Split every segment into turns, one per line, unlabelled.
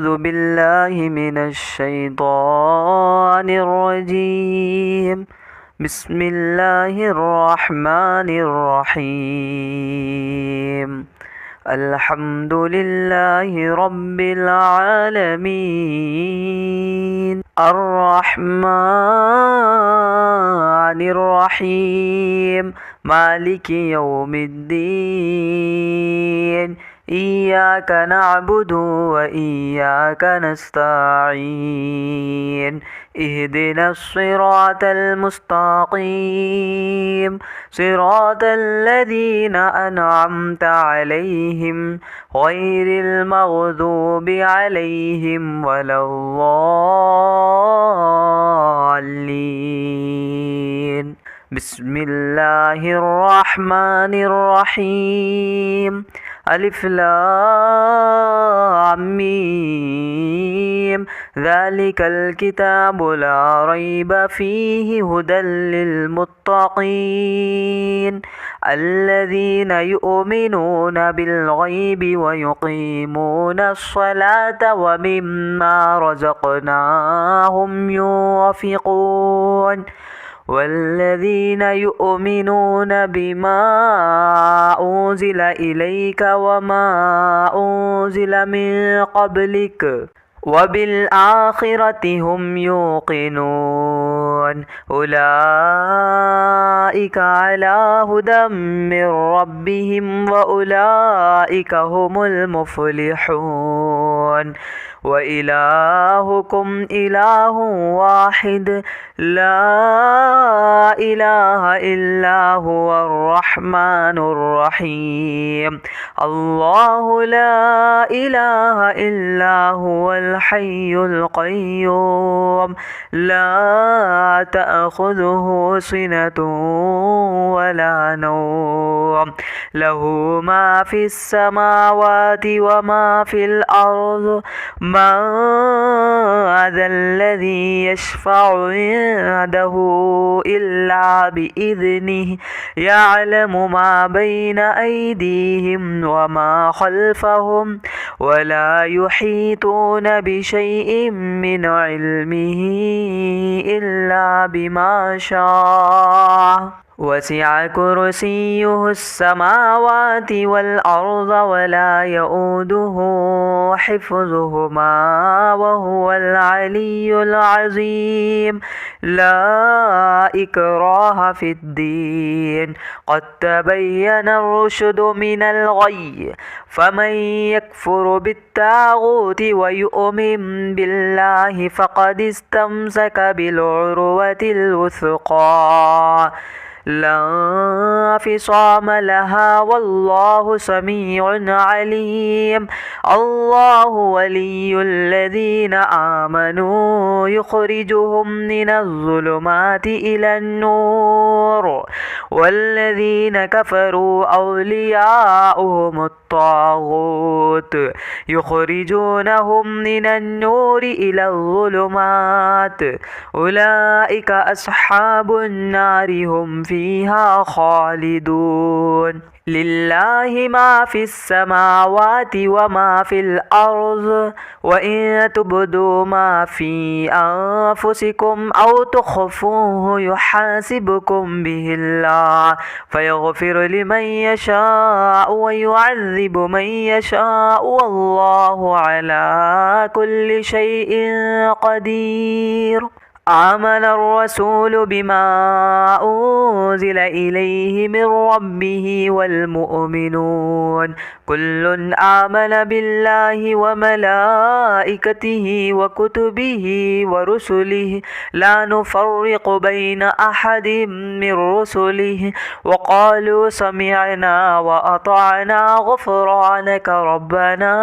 أعوذ بالله من الشيطان الرجيم. بسم الله الرحمن الرحيم. الحمد لله رب العالمين الرحمن الرحيم مالك يوم الدين. إياك نعبد وإياك نستعين. اهدنا الصراط المستقيم صراط الذين أنعمت عليهم غير المغضوب عليهم ولا الضالين. بسم الله الرحمن الرحيم. ألف لام ميم. ذلك الكتاب لا ريب فيه هدى للمتقين الذين يؤمنون بالغيب ويقيمون الصلاة ومما رزقناهم ينفقون والذين يؤمنون بما أنزل إليك وما أنزل من قبلك وبالآخرة هم يوقنون. أولئك على هدى من ربهم وأولئك هم المفلحون. وإلهكم إله واحد لا إله إلا هو الرحمن الرحيم. الله لا إله إلا هو الحي القيوم لا تأخذه سنة ولا نوم له ما في السماوات وما في الأرض. من ذا الذي يشفع عنده إلا بإذنه يعلم ما بين أيديهم وما خلفهم ولا يحيطون بشيء من علمه إلا بما شاء. وسع كرسيه السماوات والأرض ولا يؤوده حفظهما وهو العلي العظيم. لا إكراه في الدين قد تبين الرشد من الغي. فمن يكفر بالطاغوت ويؤمن بالله فقد استمسك بالعروة الوثقى لا انفصام لها والله سميع عليم. الله ولي الذين آمنوا يخرجهم من الظلمات إلى النور والذين كفروا أولياؤهم الطاغوت يخرجونهم من النور إلى الظلمات. أولئك أصحاب النار هم فيها خالدون. لله ما في السماوات وما في الأرض وإن تبدوا ما في أنفسكم أو تخفوه يحاسبكم به الله فيغفر لمن يشاء ويعذب من يشاء والله على كل شيء قدير. آمن الرسول بما أنزل إليه من ربه والمؤمنون كل آمن بالله وملائكته وكتبه ورسله لا نفرق بين أحد من رسله وقالوا سمعنا وأطعنا غفرانك ربنا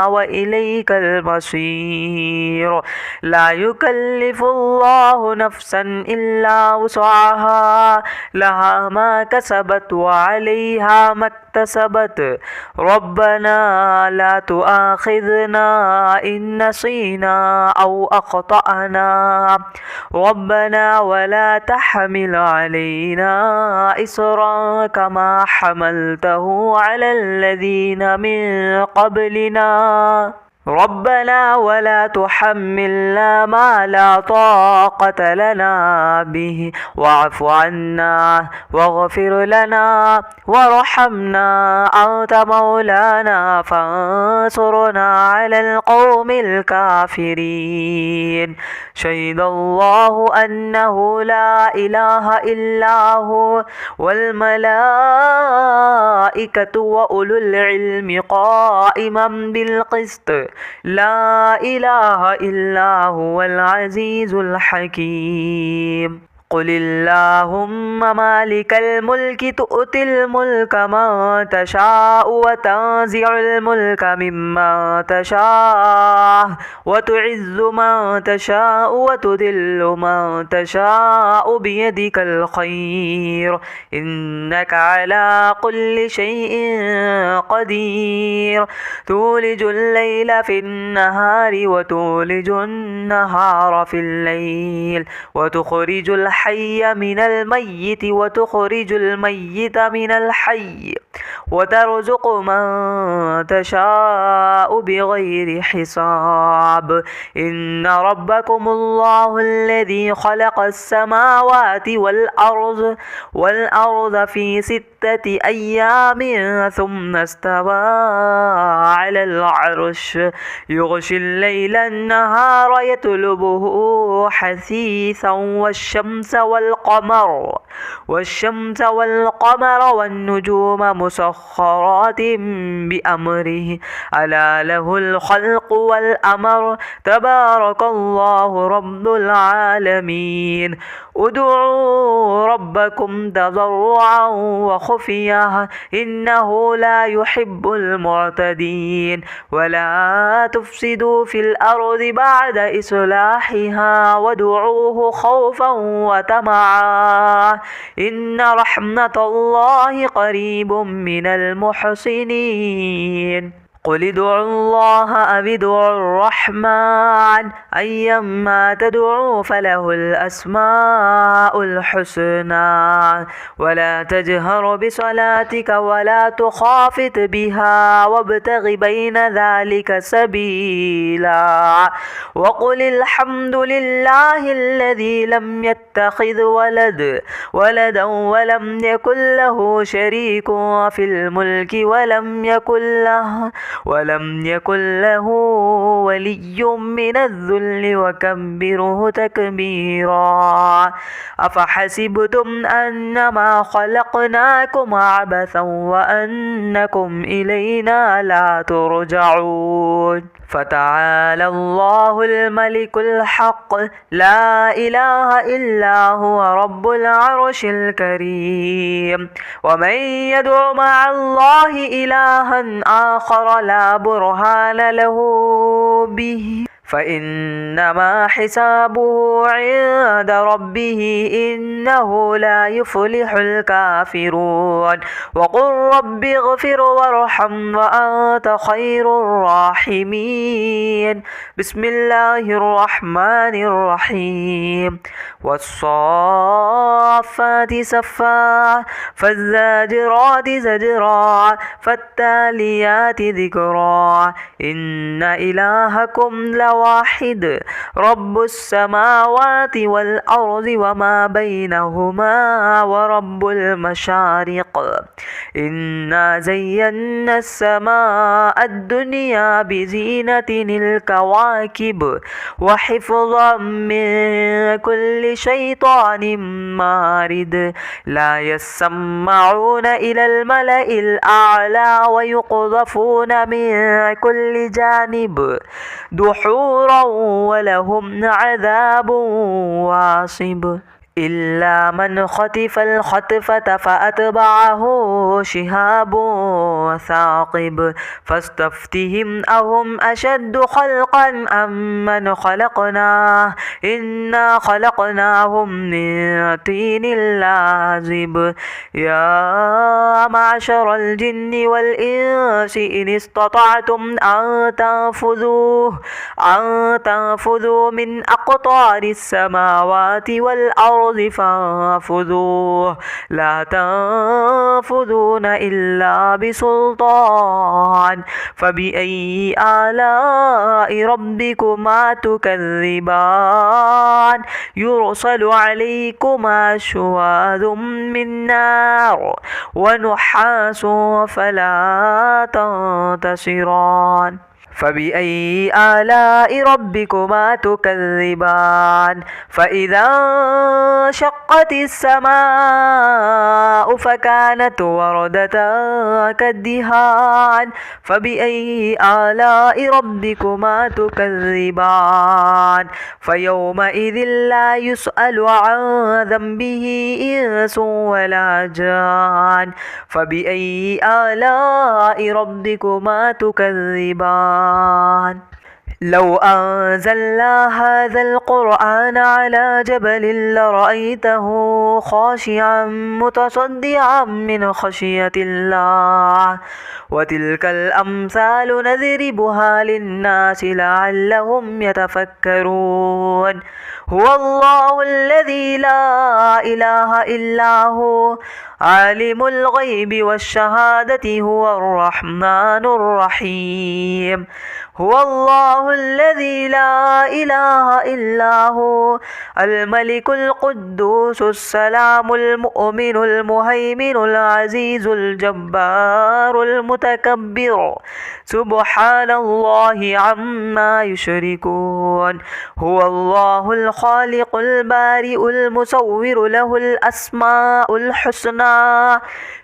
وإليك المصير. لا يكلف الله نفسا إلا وسعها لها ما كسبت وعليها ما اكتسبت. ربنا لا تؤاخذنا إن نسينا أو أخطأنا. ربنا ولا تحمل علينا إصرا كما حملته على الذين من قبلنا. ربنا ولا تحملنا ما لا طاقة لنا به واعف عنا واغفر لنا وارحمنا أنت مولانا فانصرنا على القوم الكافرين شهد الله أنه لا إله إلا هو والملائكة وأولو العلم قائما بالقسط لا إله إلا هو العزيز الحكيم قل اللهم مالك الملك تؤتي الملك من تشاء وتنزع الملك ممن تشاء وتعز من تشاء وتذل من تشاء بيدك الخير إنك على كل شيء قدير تولج الليل في النهار وتولج النهار في الليل وتخرج الحي من الميت وتخرج الميت من الحي وترزق من تشاء بغير حساب إن ربكم الله الذي خلق السماوات والأرض في 6 أيام ثم استوى على العرش يغشي الليل النهار يطلبه حثيثا والشمس والقمر والنجوم مسخرات بأمره ألا له الخلق والأمر تبارك الله رب العالمين ادعوا ربكم تضرعا وخفيا إنه لا يحب المعتدين ولا تفسدوا في الأرض بعد إصلاحها وادعوه خوفا وطمعا إن رحمة الله قريب من المحسنين قل ادعوا الله أو ادعوا الرحمن أيما تدعوا فله الأسماء الحسنى ولا تجهر بصلاتك ولا تخافت بها وابتغ بين ذلك سبيلا وقل الحمد لله الذي لم يتخذ ولدا ولم يكن له شريك في الملك ولم يكن له ولي من الذل وكبره تكبيرا أفحسبتم أنما خلقناكم عبثا وأنكم إلينا لا ترجعون فتعالى الله الملك الحق لا إله إلا هو رب العرش الكريم ومن يدع مع الله إلها آخر لا برهان له به فإنما حسابه عند ربه إنه لا يفلح الكافرون وقل رب اغفر وارحم وأنت خير الراحمين بسم الله الرحمن الرحيم والصافات صفا فالزاجرات زجرا فالتاليات ذكرا إن إلهكم لواحد رب السماوات والأرض وما بينهما ورب المشارق إنا زينا السماء الدنيا بزينة الكواكب وحفظا من كل شيطان مارد لا يسمعون إلى الملأ الأعلى ويقذفون من كل جانب دحورا ولهم عذاب واصب إلا من خطف الخطفة فأتبعه شهاب ثاقب فاستفتهم أهم أشد خلقا أم من خلقنا إنا خلقناهم من طين لازب يا معشر الجن والإنس إن استطعتم أن تنفذوا من أقطار السماوات والأرض فانفذوا لا تنفذون إلا بسلطان فبأي آلاء ربكما تكذبان يرسل عليكما شواذ من نار ونحاس فلا تنتصران فبأي آلاء ربكما تكذبان فإذا انشقت السماء فكانت وردة كالدهان فبأي آلاء ربكما تكذبان فيومئذ لا يسأل عن ذنبه إنس ولا جان فبأي آلاء ربكما تكذبان لو أنزلنا هذا القرآن على جبل لرأيته خاشعا متصدعا من خشية الله وتلك الأمثال نضربها للناس لعلهم يتفكرون هو الله الذي لا إله إلا هو عالم الغيب والشهادة هو الرحمن الرحيم هو الله الذي لا إله إلا هو الملك القدوس السلام المؤمن المهيمن العزيز الجبار المتكبر سبحان الله عما يشركون هو الله الخالق البارئ المصور له الأسماء الحسنى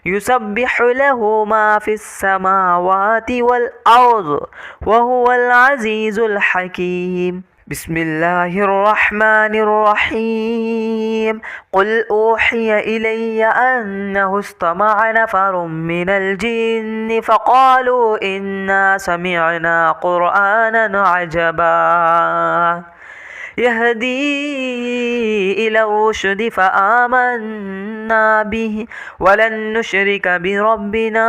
يسبح له ما في السماوات والأرض وهو العزيز الحكيم بسم الله الرحمن الرحيم قل أوحي إلي أنه استمع نفر من الجن فقالوا إنا سمعنا قرآنا عجبا يهدي إلى الرشد فآمنا به ولن نشرك بربنا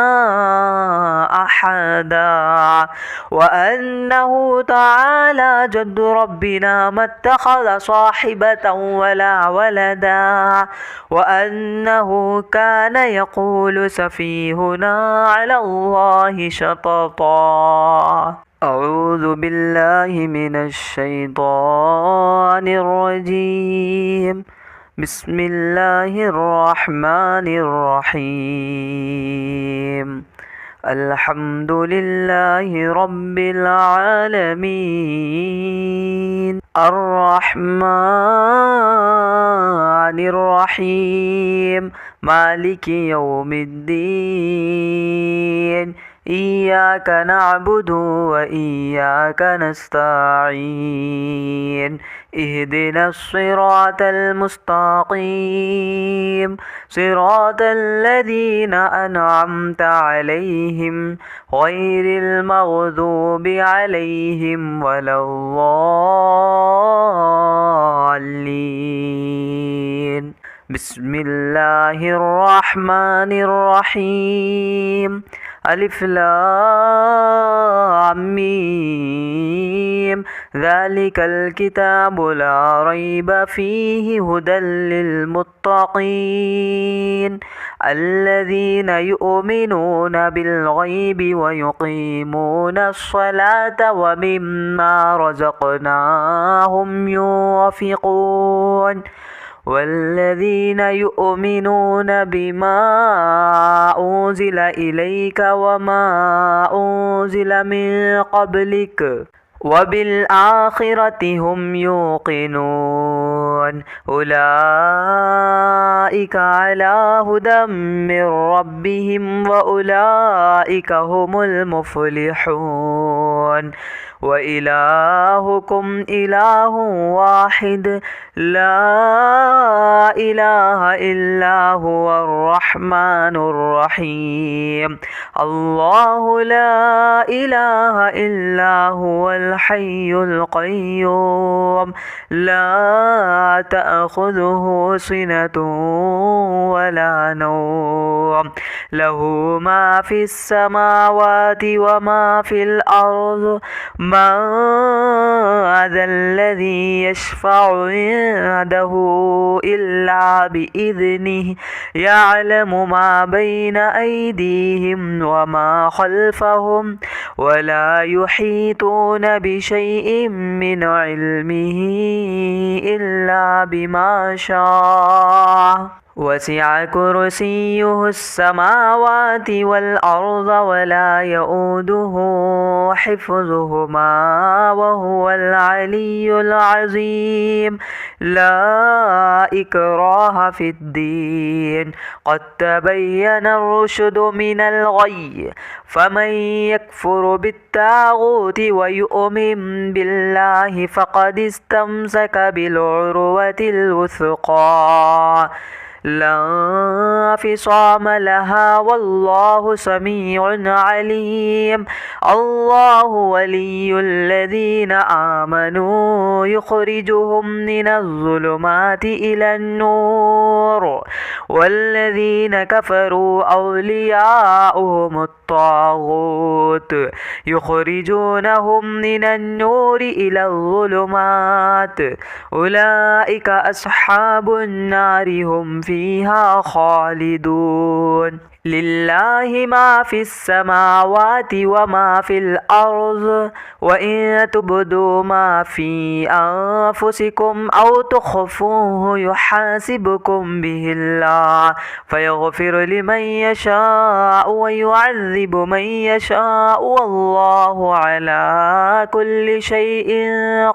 أحدا وأنه تعالى جد ربنا ما اتخذ صاحبة ولا ولدا وأنه كان يقول سفيهنا على الله شططا أعوذ بالله من الشيطان الرجيم بسم الله الرحمن الرحيم الحمد لله رب العالمين الرحمن الرحيم مالك يوم الدين إياك نعبد وإياك نستعين اهدنا الصراط المستقيم صراط الذين أنعمت عليهم غير المغضوب عليهم ولا الضالين بسم الله الرحمن الرحيم ألف لام ميم ذلك الكتاب لا ريب فيه هدى للمتقين الذين يؤمنون بالغيب ويقيمون الصلاة ومما رزقناهم ينفقون والذين يؤمنون بما أنزل إليك وما أنزل من قبلك وبالآخرة هم يوقنون أولئك على هدى من ربهم وأولئك هم المفلحون وإلهكم إله واحد لا إله إلا هو الرحمن الرحيم. الله لا إله إلا هو الحي القيوم لا تأخذه سنة ولا نوم له ما في السماوات وما في الأرض. من ذا الذي يشفع عنده إلا بإذنه يعلم ما بين أيديهم وما خلفهم ولا يحيطون بشيء من علمه إلا بما شاء. وسع كرسيه السماوات والأرض ولا يؤوده حفظهما وهو العلي العظيم. لا إكراه في الدين قد تبين الرشد من الغي. فمن يكفر بالطاغوت ويؤمن بالله فقد استمسك بالعروة الوثقى لا انفصام لها والله سميع عليم. الله ولي الذين آمنوا يخرجهم من الظلمات إلى النور والذين كفروا أولياؤهم الطاغوت يخرجونهم من النور إلى الظلمات أولئك أصحاب النار هم فيها خالدون. لله ما في السماوات وما في الأرض وإن تبدوا ما في أنفسكم أو تخفوه يحاسبكم به الله فيغفر لمن يشاء ويعذب من يشاء والله على كل شيء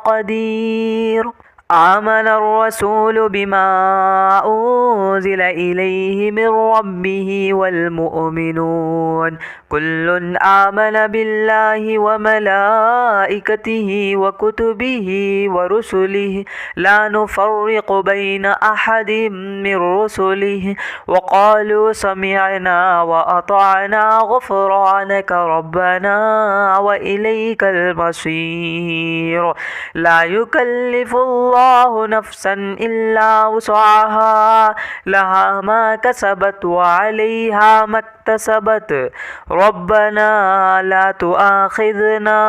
قدير. آمن الرسول بما أنزل إليه من ربه والمؤمنون كل آمن بالله وملائكته وكتبه ورسله لا نفرق بين أحد من رسله وقالوا سمعنا وأطعنا غفرانك ربنا وإليك المصير. لا يكلف الله نفسا إلا وسعها لها ما كسبت وعليها ما اكتسبت ربنا لا تؤاخذنا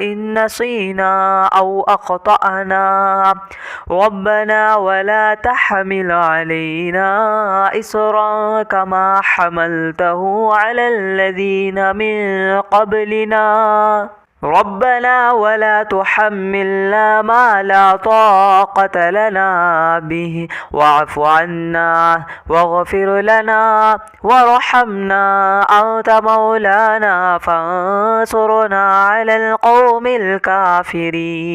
إن نسينا أو أخطأنا ربنا ولا تحمل علينا إصرا كما حملته على الذين من قبلنا ربنا ولا تحملنا ما لا طاقة لنا به واعف عنا واغفر لنا وارحمنا أنت مولانا فانصرنا على القوم الكافرين.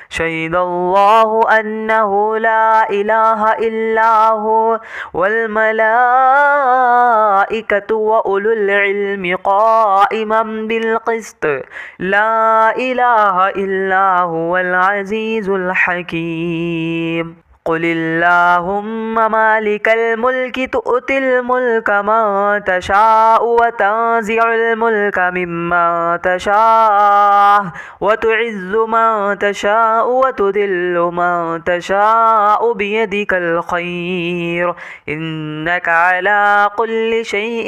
شهد الله أنه لا إله إلا هو والملائكة وأولو العلم قائما بالقسط لا إله إلا هو العزيز الحكيم. قل اللهم مالك الملك تؤتي الملك من تشاء وتنزع الملك ممن تشاء وتعز من تشاء وتذل من تشاء بيدك الخير إنك على كل شيء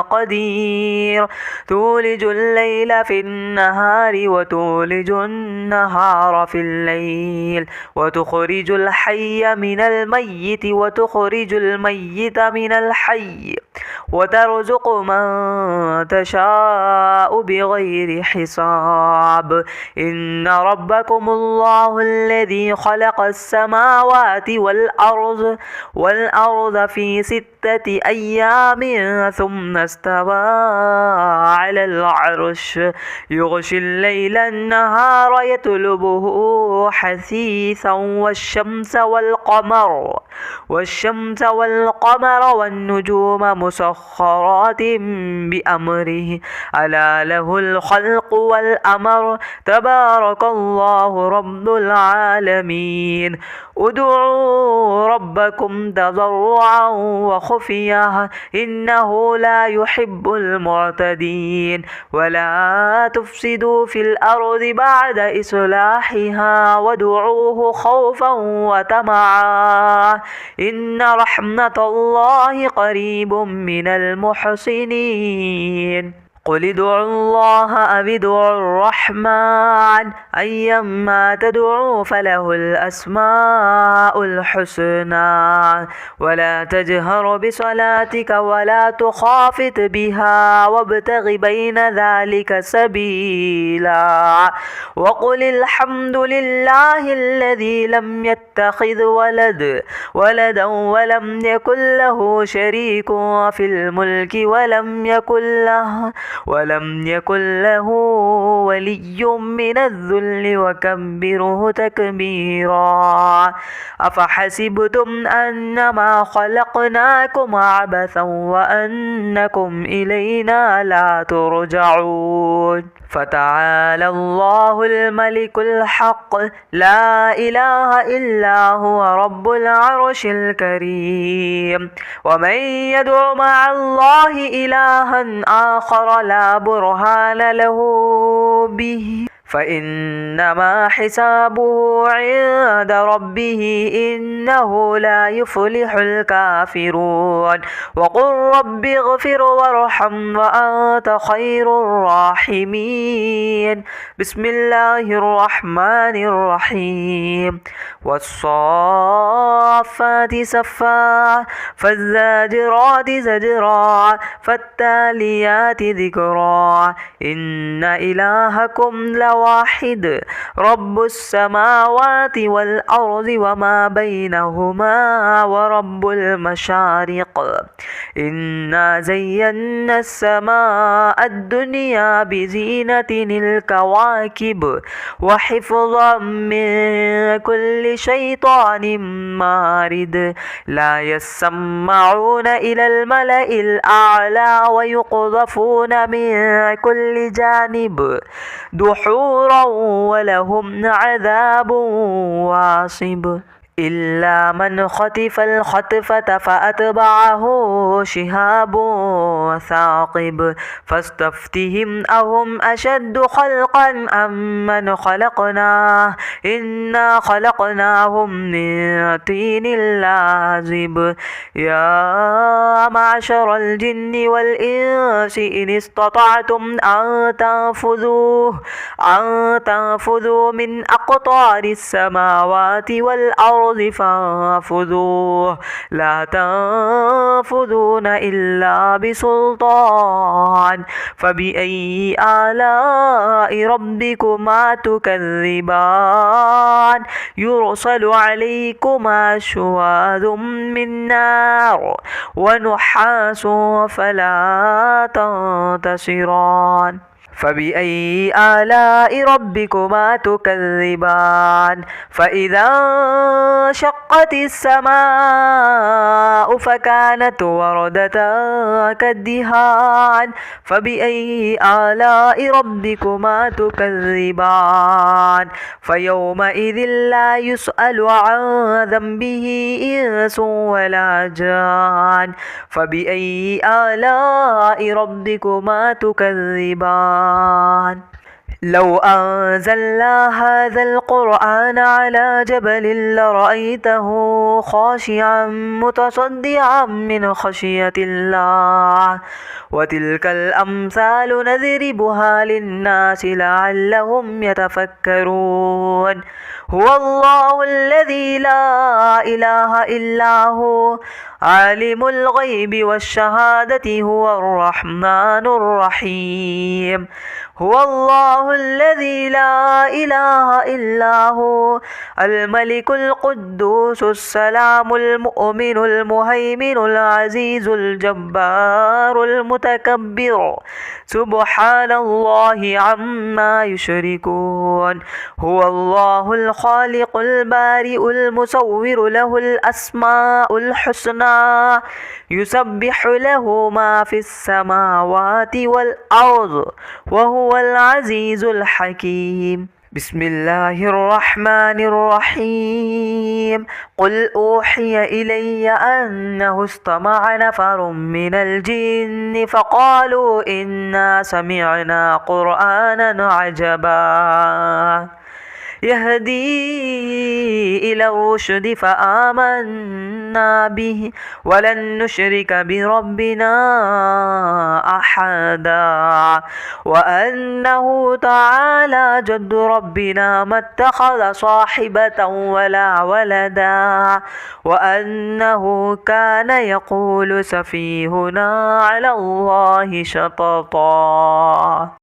قدير. تولج الليل في النهار وتولج النهار في الليل وتخرج الحي من الميت وتخرج الميت من الحي وترزق من تشاء بغير حساب. إن ربكم الله الذي خلق السماوات والأرض في 6 أيام ثم استوى على العرش يغشي الليل النهار يطلبه حثيثا والشمس والشمس والقمر والنجوم مسخرات بأمره ألا له الخلق والأمر تبارك الله رب العالمين ادعوا ربكم تضرعا وخفيا إنه لا يحب المعتدين ولا تفسدوا في الأرض بعد إصلاحها وادعوه خوفا وطمعا إن رحمة الله قريب من المحسنين قل ادعوا الله أو ادعوا الرحمن أيما تدعوا فله الأسماء الحسنى ولا تجهر بصلاتك ولا تخافت بها وابتغ بين ذلك سبيلا وقل الحمد لله الذي لم يتخذ ولدا ولم يكن له شريك في الملك ولم يكن له ولي من الذل وكبره تكبيرا أفحسبتم أنما خلقناكم عبثا وأنكم إلينا لا ترجعون فتعالى الله الملك الحق لا إله إلا هو رب العرش الكريم ومن يدع مع الله إلها آخر لا برهان له به فإنما حسابه عند ربه إنه لا يفلح الكافرون وقل رب اغفر وارحم وأنت خير الراحمين بسم الله الرحمن الرحيم والصافات صفا فالزاجرات زجرا فالتاليات ذكرا إن إلهكم لواحد رب السماوات والأرض وما بينهما ورب المشارق إنا زينا السماء الدنيا بزينة الكواكب وحفظا من كل شيطان مارد لا يسمعون إلى الملأ الأعلى ويقذفون من كل جانب دحورا ولهم عذاب واصب إلا من خطف الخطفة فأتبعه شهاب ثاقب فاستفتهم أهم أشد خلقا أم من خلقناه إنا خلقناهم من طين لازب يا معشر الجن والإنس إن استطعتم أن تنفذوا من أقطار السماوات والأرض فانفذوه لا تنفذون إلا بسلطان فبأي آلاء ربكما تكذبان يرسل عليكما شواذ من نار ونحاس فلا تنتصران فبأي آلاء ربكما تكذبان فإذا انشقت السماء فكانت وردة كالدهان فبأي آلاء ربكما تكذبان فيومئذ لا يسأل عن ذنبه إنس ولا جان فبأي آلاء ربكما تكذبان لو أنزلنا هذا القرآن على جبل لرأيته خاشعا متصدعا من خشية الله وتلك الأمثال نضربها للناس لعلهم يتفكرون هو الله الذي لا إله إلا هو عالم الغيب والشهادة هو الرحمن الرحيم هو الله الذي لا إله إلا هو الملك القدوس السلام المؤمن المهيمن العزيز الجبار المتكبر سبحان الله عما يشركون. هو الله الخالق البارئ المصور له الأسماء الحسنى يسبح له ما في السماوات والأرض وهو العزيز الحكيم. بسم الله الرحمن الرحيم. قل أوحي إلي أنه استمع نفر من الجن فقالوا إنا سمعنا قرآنا عجبا يهدي إلى الرشد فآمنا به ولن نشرك بربنا أحدا وأنه تعالى جد ربنا ما اتخذ صاحبة ولا ولدا وأنه كان يقول سفيهنا على الله شططا.